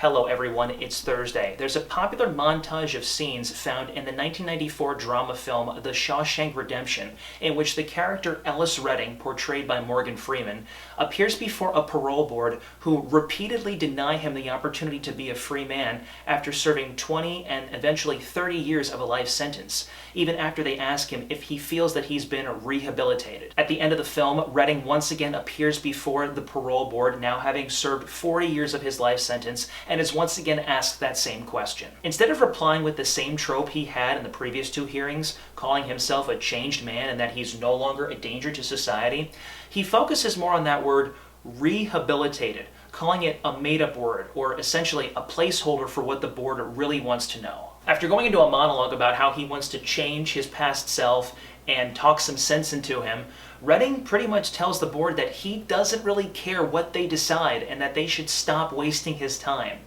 Hello everyone, it's Thursday. There's a popular montage of scenes found in the 1994 drama film The Shawshank Redemption, in which the character Ellis Redding, portrayed by Morgan Freeman, appears before a parole board who repeatedly deny him the opportunity to be a free man after serving 20 and eventually 30 years of a life sentence, even after they ask him if he feels that he's been rehabilitated. At the end of the film, Redding once again appears before the parole board, now having served 40 years of his life sentence, and is once again asked that same question. Instead of replying with the same trope he had in the previous two hearings, calling himself a changed man and that he's no longer a danger to society, he focuses more on that word rehabilitated, calling it a made-up word, or essentially a placeholder for what the board really wants to know. After going into a monologue about how he wants to change his past self and talk some sense into him, Redding pretty much tells the board that he doesn't really care what they decide and that they should stop wasting his time.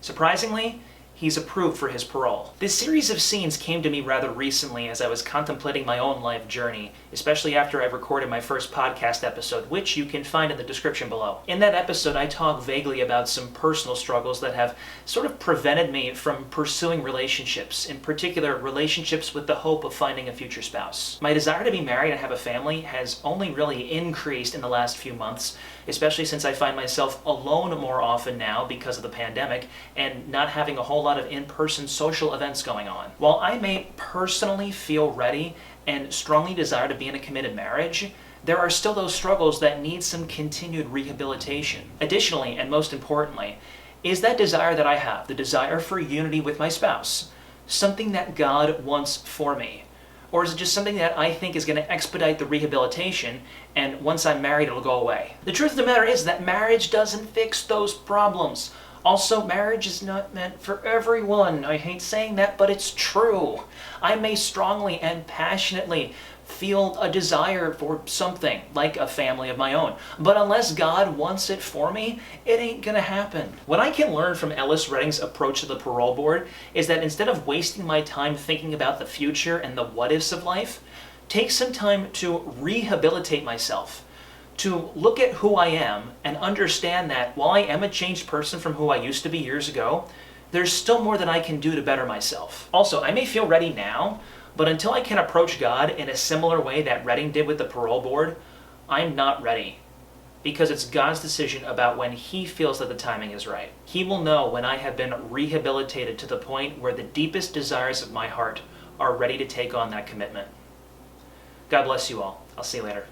Surprisingly, he's approved for his parole. This series of scenes came to me rather recently as I was contemplating my own life journey, especially after I recorded my first podcast episode, which you can find in the description below. In that episode, I talk vaguely about some personal struggles that have sort of prevented me from pursuing relationships, in particular relationships with the hope of finding a future spouse. My desire to be married and have a family has only really increased in the last few months, especially since I find myself alone more often now because of the pandemic and not having a whole lot of in-person social events going on. While I may personally feel ready and strongly desire to be in a committed marriage, there are still those struggles that need some continued rehabilitation. Additionally, and most importantly, is that desire that I have, the desire for unity with my spouse, something that God wants for me? Or is it just something that I think is going to expedite the rehabilitation, and once I'm married, it'll go away? The truth of the matter is that marriage doesn't fix those problems. Also, marriage is not meant for everyone. I hate saying that, but it's true. I may strongly and passionately feel a desire for something, like a family of my own. But unless God wants it for me, it ain't gonna happen. What I can learn from Ellis Redding's approach to the parole board is that instead of wasting my time thinking about the future and the what-ifs of life, take some time to rehabilitate myself, to look at who I am and understand that while I am a changed person from who I used to be years ago, there's still more that I can do to better myself. Also, I may feel ready now, but until I can approach God in a similar way that Redding did with the parole board, I'm not ready. Because it's God's decision about when He feels that the timing is right. He will know when I have been rehabilitated to the point where the deepest desires of my heart are ready to take on that commitment. God bless you all. I'll see you later.